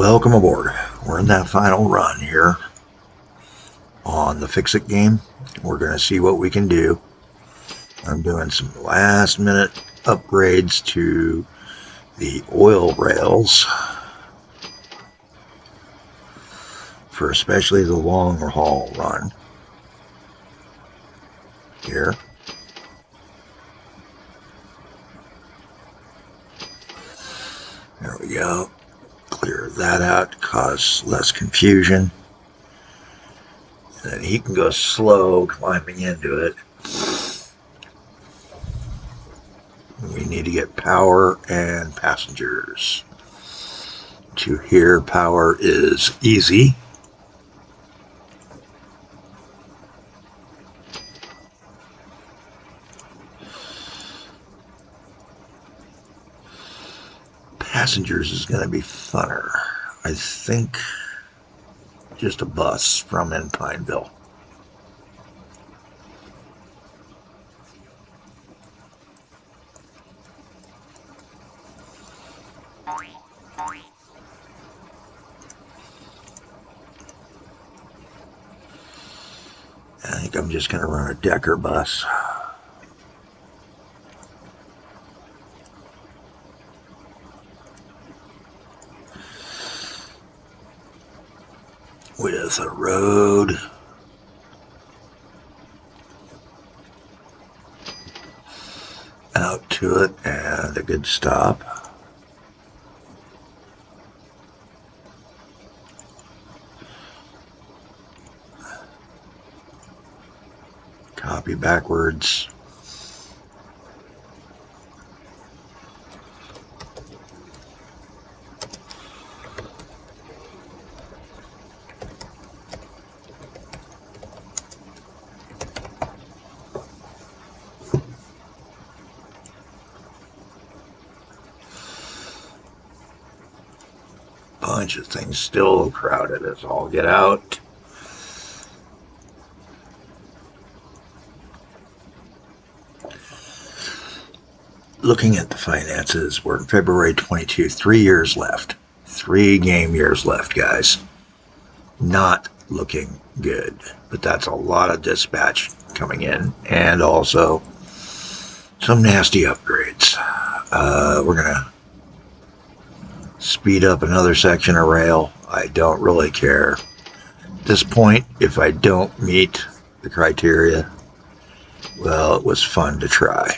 Welcome aboard. We're in that final run here on the Fixit game. We're going to see what we can do. I'm doing some last minute upgrades to the oil rails for especially the long haul run here. There we go. Clear that out to cause less confusion. And then he can go slow climbing into it. We need to get power and passengers. To here, power is easy. Passengers is going to be funner. I think just a bus from in Pineville. I think I'm just going to run a Decker bus. With a road out to it and a good stop. Copy backwards. Bunch of things still crowded as all get out. Looking at the finances, we're in February 22, 3 years left. 3 game years left, guys. Not looking good, but that's a lot of dispatch coming in and also some nasty upgrades. We're gonna speed up another section of rail. I don't really care at this point if I don't meet the criteria. Well, it was fun to try.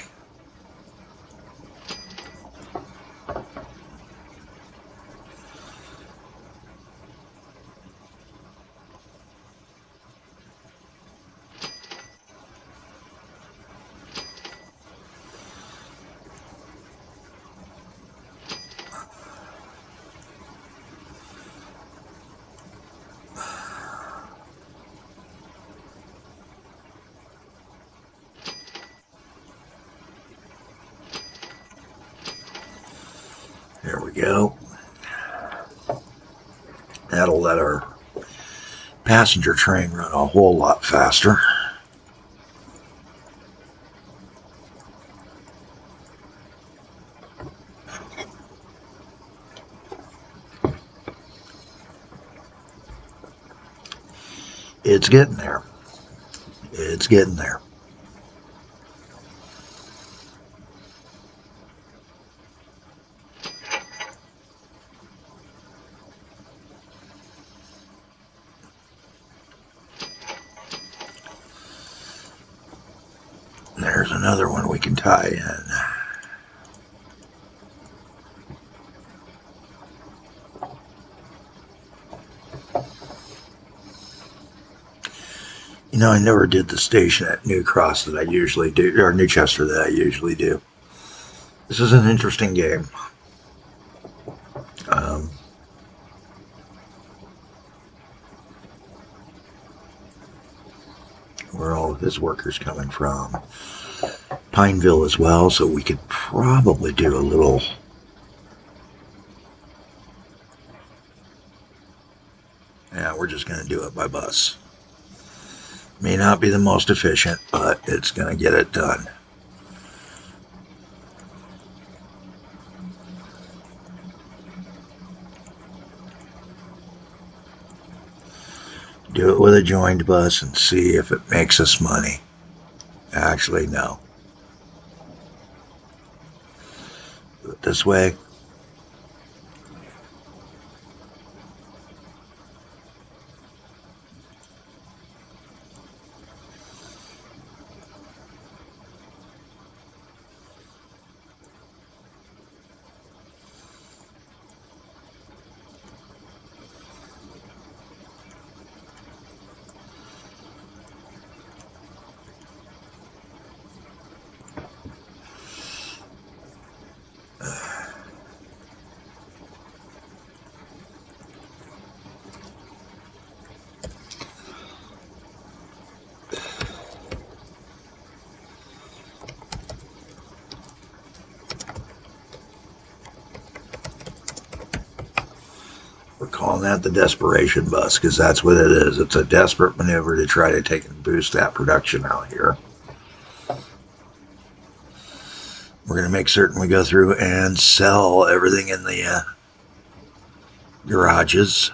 There we go. That'll let our passenger train run a whole lot faster. It's getting there. It's getting there. There's another one we can tie in. You know, I never did the station at New Cross that I usually do, or Newchester that I usually do. This is an interesting game. Where are all of his workers coming from? Pineville as well, so we could probably do a little. Yeah, we're just going to do it by bus. May not be the most efficient, but it's going to get it done. Do it with a joined bus and see if it makes us money. Actually, no. Do it this way. We're calling that the desperation bus because that's what it is. It's a desperate maneuver to try to take and boost that production out here. We're going to make certain we go through and sell everything in the garages.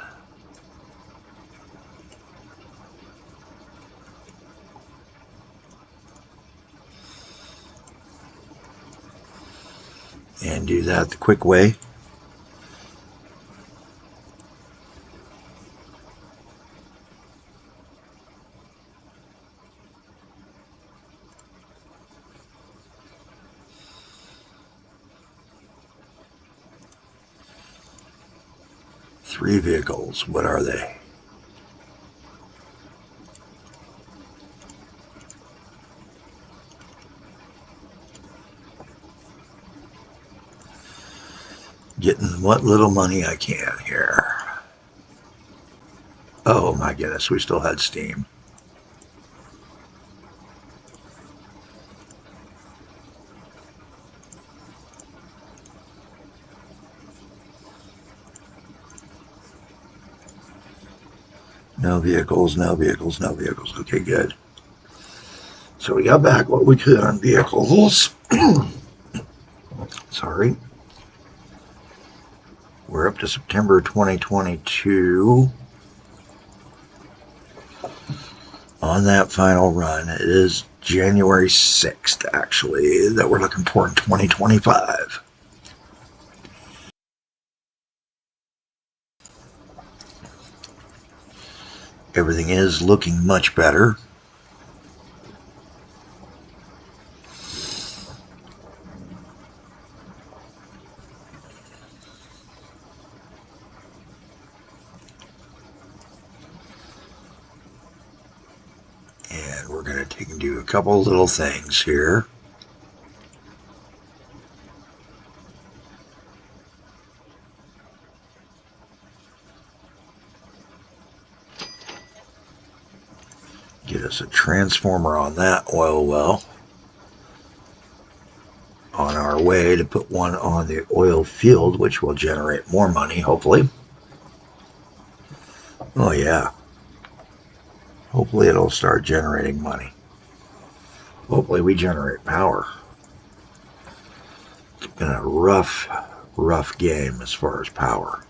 And do that the quick way. Three vehicles. What are they? Getting what little money I can here. Oh my goodness, we still had steam. No vehicles, no vehicles, no vehicles. Okay, good. So we got back what we could on vehicles. Sorry. We're up to September 2022. On that final run, it is January 6th, actually, that we're looking for in 2025. Everything is looking much better. And we're going to take and do a couple little things here. Get us a transformer on that oil well. On our way to put one on the oil field, which will generate more money, hopefully. Oh, yeah. Hopefully it'll start generating money. Hopefully we generate power. It's been a rough game as far as power.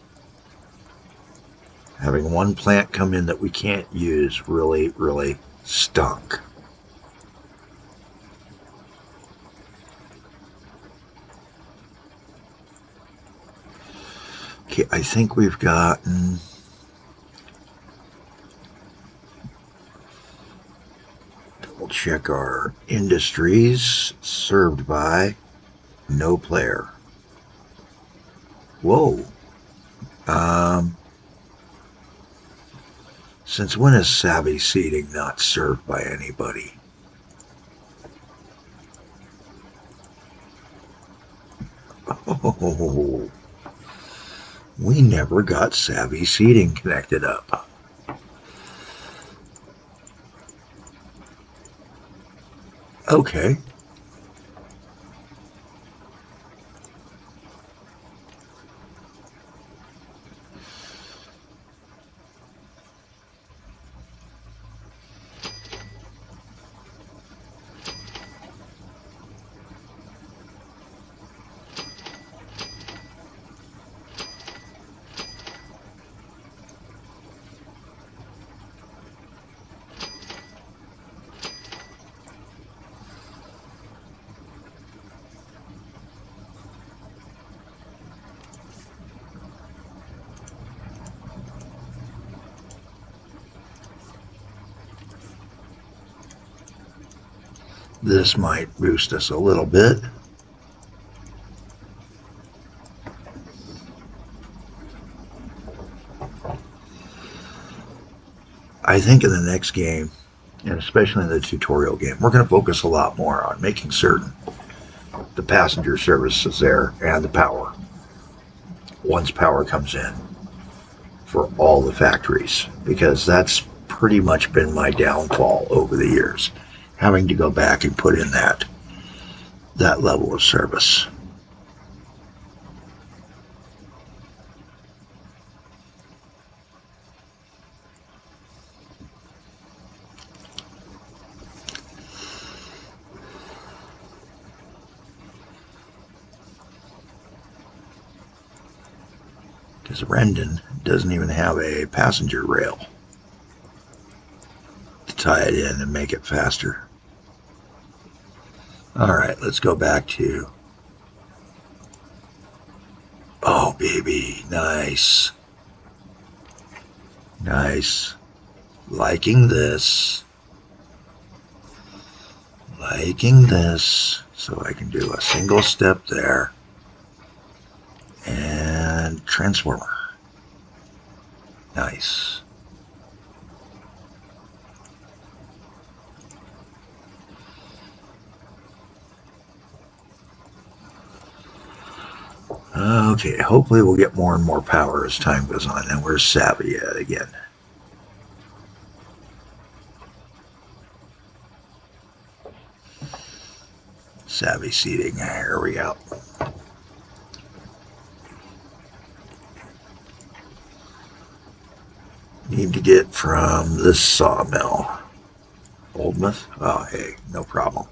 Having one plant come in that we can't use really stunk. Okay, I think we've gotten... Double check our industries. Served by no player. Whoa. Since when is savvy seating not served by anybody? Oh, we never got savvy seating connected up. Okay. This might boost us a little bit. I think in the next game, and especially in the tutorial game, we're going to focus a lot more on making certain the passenger service is there and the power. Once power comes in for all the factories, because that's pretty much been my downfall over the years, having to go back and put in that level of service. Because Rendon doesn't even have a passenger rail to tie it in and make it faster. Alright, let's go back to... Oh, baby, nice. Nice. Liking this. Liking this. So I can do a single step there. And transformer. Nice. Okay, hopefully we'll get more and more power as time goes on. And where's Savvy at again? Savvy seating. Here we go. Need to get from this sawmill. Oldmouth? Oh, hey, no problem.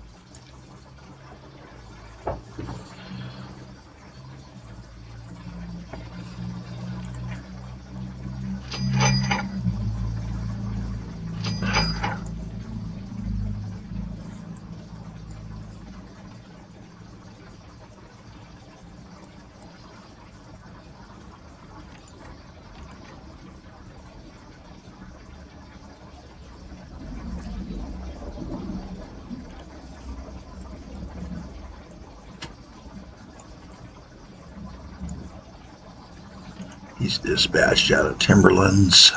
He's dispatched out of Timberlands.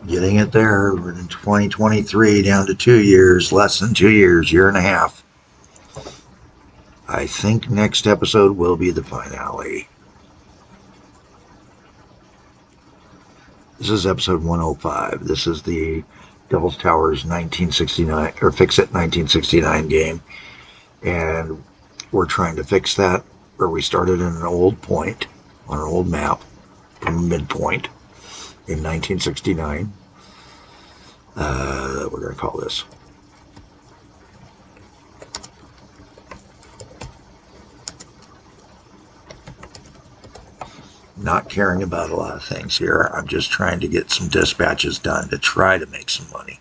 Getting it there in 2023 down to 2 years, less than 2 years, year and a half. I think next episode will be the finale. This is episode 105. This is the Devil's Towers 1969 or Fixit 1969 game, and we're trying to fix that where we started in an old point on an old map from midpoint in 1969. We're going to call this not caring about a lot of things here. I'm just trying to get some dispatches done to try to make some money.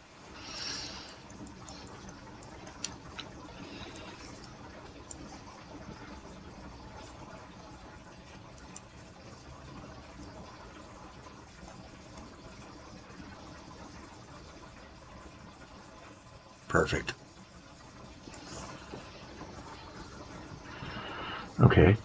Perfect. Okay.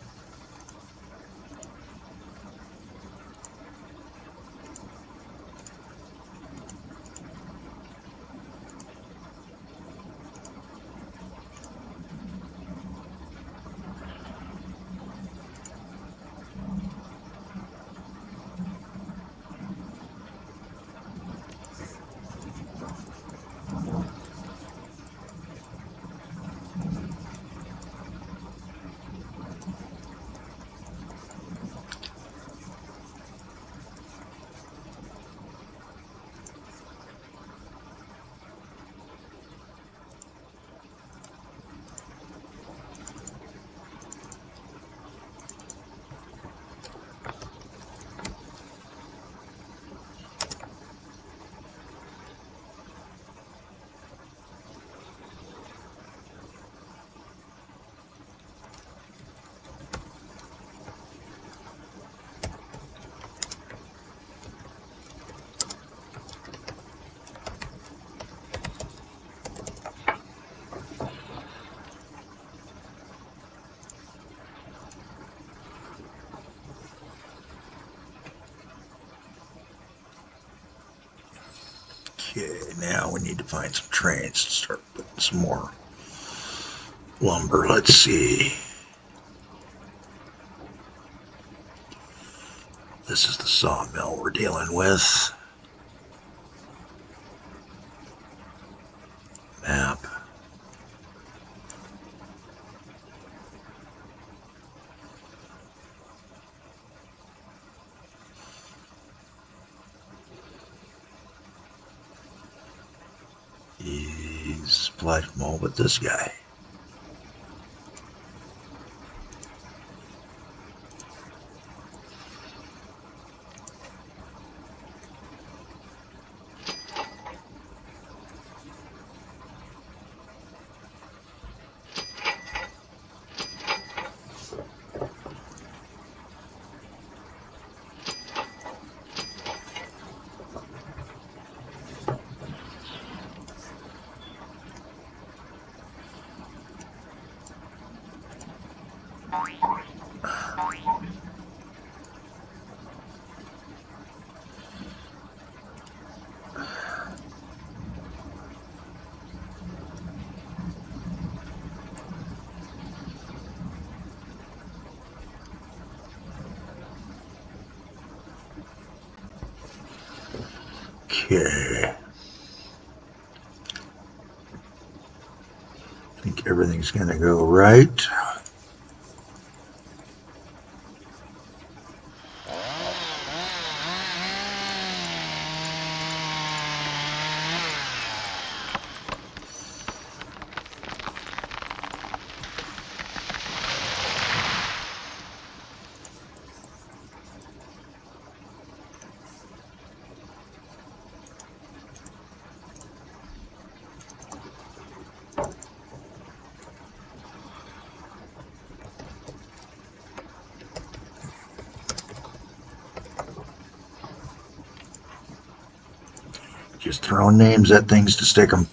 now we need to find some trains to start putting some more lumber. Let's see. This is the sawmill we're dealing with. Map. He's supplied them all with this guy. Okay. I think everything's going to go right. Just throwing names at things to stick them.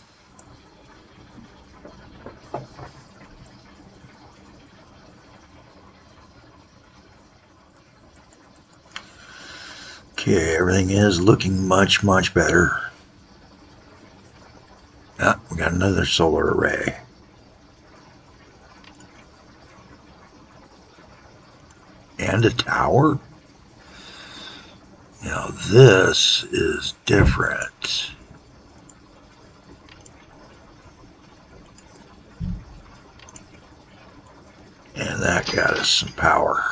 Okay, everything is looking much, much better. Ah, we got another solar array. And a tower? Now this is different. And that got us some power.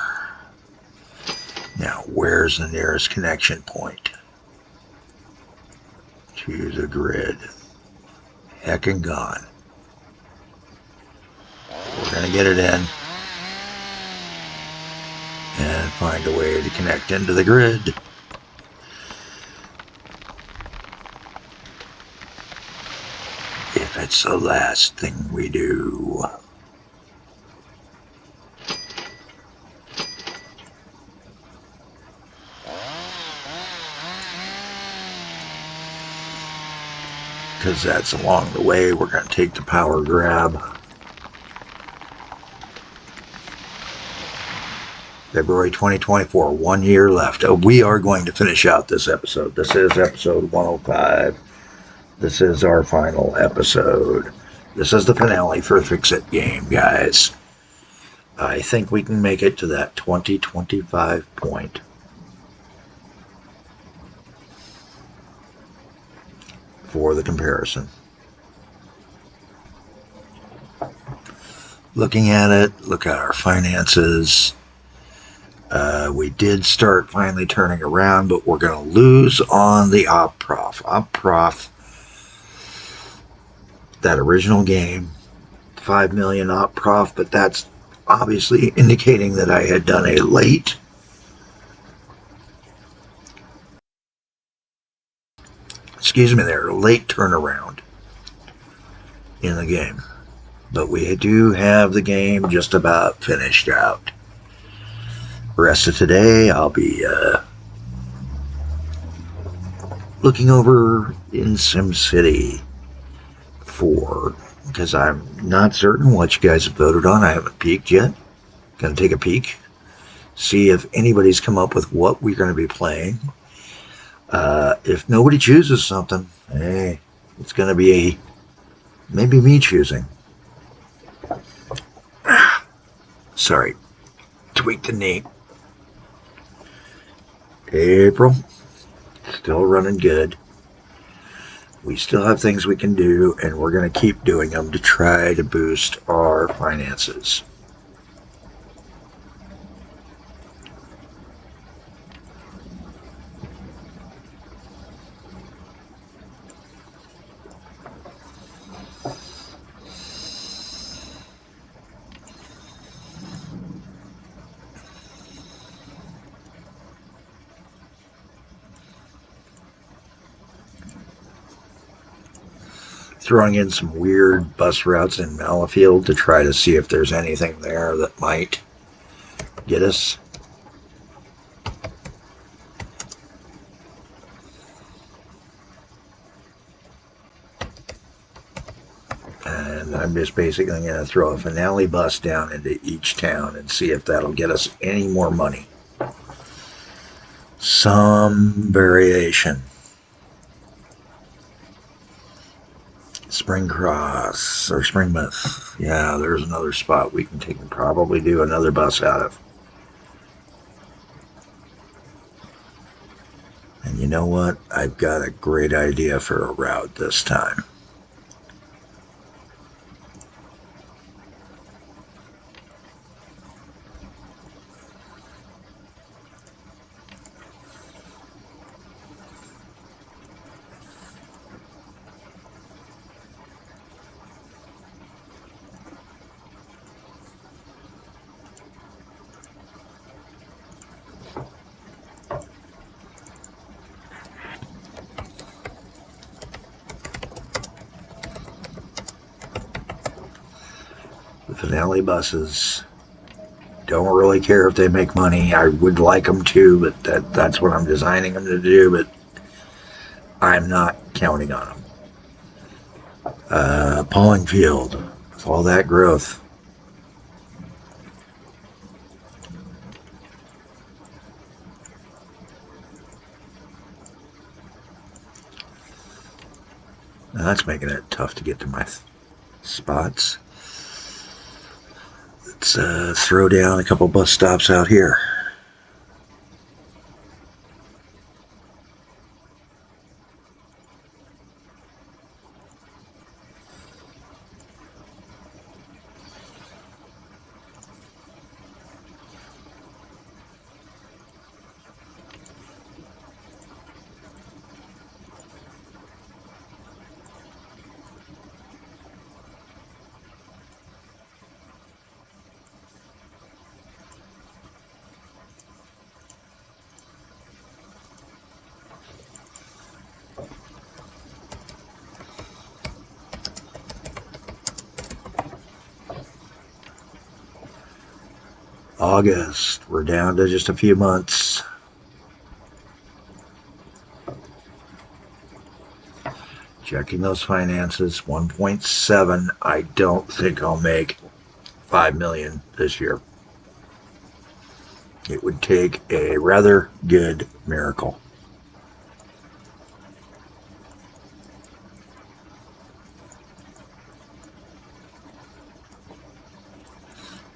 Now where's the nearest connection point to the grid? Heckin' gone. We're gonna get it in and find a way to connect into the grid. If it's the last thing we do. Because that's along the way, we're going to take the power grab. February 2024, 1 year left. We are going to finish out this episode. This is episode 105. This is our final episode. This is the finale for Fixit game, guys. I think we can make it to that 2025 point. For the comparison. Looking at it, look at our finances. We did start finally turning around, but we're going to lose on the Op-Prof. Op-Prof, that original game, 5 million Op-Prof, but that's obviously indicating that I had done a late late turnaround in the game. But we do have the game just about finished out. The rest of today, I'll be looking over in SimCity 4, because I'm not certain what you guys have voted on. I haven't peeked yet. Gonna take a peek, see if anybody's come up with what we're going to be playing. If nobody chooses something, hey, It's going to be maybe me choosing. Sorry, tweaked the knee. April, still running good. We still have things we can do, and we're going to keep doing them to try to boost our finances. Throwing in some weird bus routes in Malafield to try to see if there's anything there that might get us. And I'm just basically going to throw a finale bus down into each town and see if that'll get us any more money. Some variation. Spring Cross or Springmouth. Yeah, there's another spot we can take and probably do another bus out of. And you know what? I've got a great idea for a route this time. The finale buses don't really care if they make money. I would like them to, but that's what I'm designing them to do, but I'm not counting on them. Pawing field with all that growth. Now that's making it tough to get to my spots. Let's throw down a couple bus stops out here. August, we're down to just a few months. Checking those finances, 1.7. I don't think I'll make 5 million this year. It would take a rather good miracle.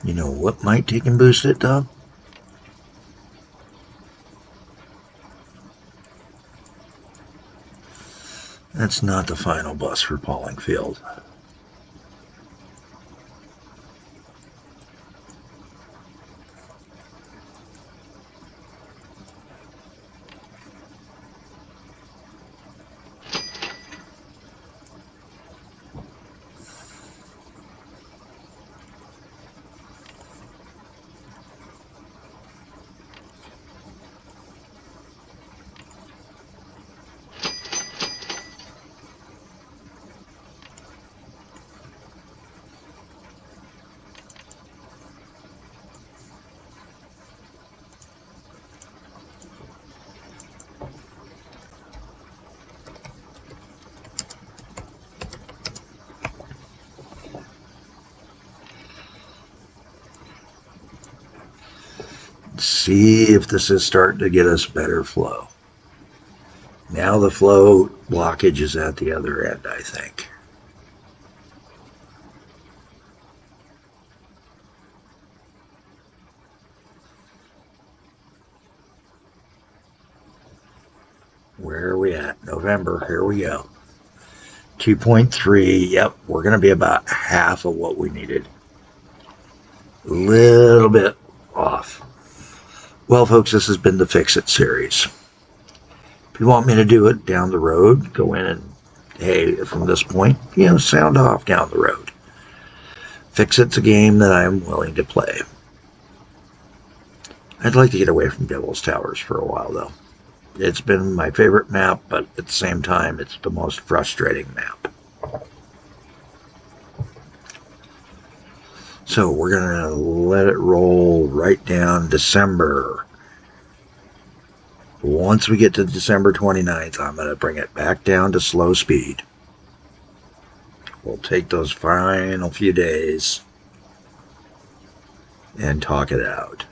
You know what might take and boost it, Doug? That's not the final bus for Pauling Field. See if this is starting to get us better flow. Now the flow blockage is at the other end, I think. Where are we at? November. Here we go. 2.3. Yep, we're going to be about half of what we needed. A little bit off. Well, folks, this has been the Fixit series. If you want me to do it down the road, go in and, hey, from this point, sound off down the road. Fixit's a game that I'm willing to play. I'd like to get away from Devil's Towers for a while, though. It's been my favorite map, but at the same time, it's the most frustrating map. So we're going to let it roll right down December. Once we get to December 29th, I'm going to bring it back down to slow speed. We'll take those final few days and talk it out.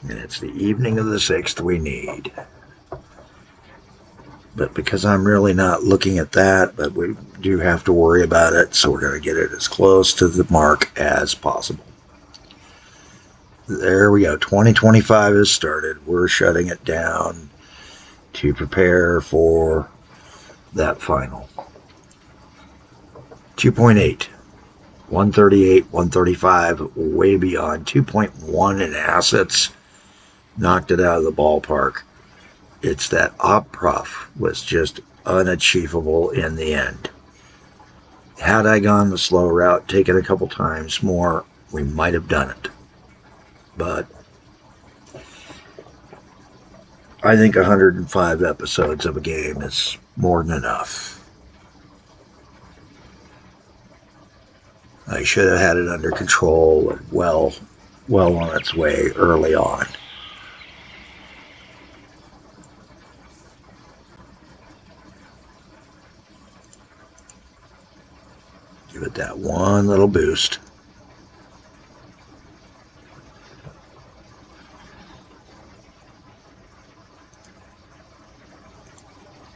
And it's the evening of the 6th we need. But because I'm really not looking at that, but we do have to worry about it, so we're going to get it as close to the mark as possible. There we go. 2025 has started. We're shutting it down to prepare for that final. 2.8. 138, 135, way beyond. 2.1 in assets. Knocked it out of the ballpark. It's that op prof was just unachievable in the end. Had I gone the slow route, taken a couple times more, we might have done it. But I think 105 episodes of a game is more than enough. I should have had it under control and well on its way early on. Give it that one little boost.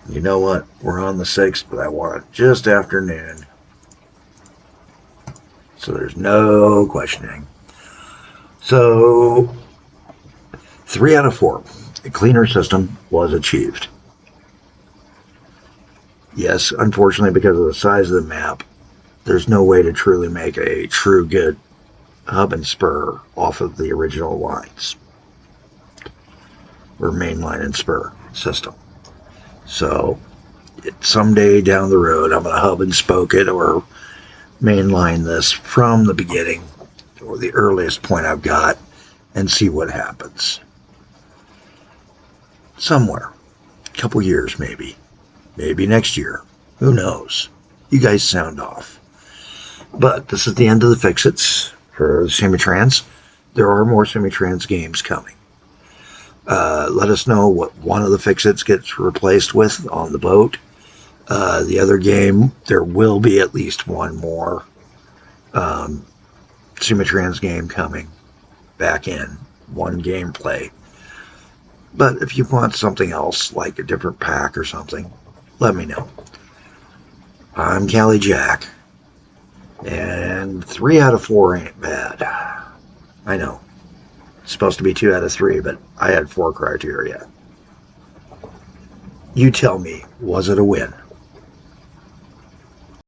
You know what? We're on the 6th, but I want it just after noon. So there's no questioning. So 3 out of 4. A cleaner system was achieved. Yes, unfortunately, because of the size of the map, there's no way to truly make a true good hub and spur off of the original lines. Or mainline and spur system. So someday down the road, I'm going to hub and spoke it or mainline this from the beginning or the earliest point I've got and see what happens. Somewhere. A couple years maybe. Maybe next year. Who knows? You guys sound off. But this is the end of the Fixits for the Semi-Trans. There are more Semi-Trans games coming. Let us know what one of the Fixits gets replaced with on the boat. The other game, there will be at least one more Semi-Trans game coming back in. One gameplay. But if you want something else, like a different pack or something, let me know. I'm Cali Jack. And 3 out of 4 ain't bad. I know. It's supposed to be 2 out of 3, but I had 4 criteria. You tell me, was it a win?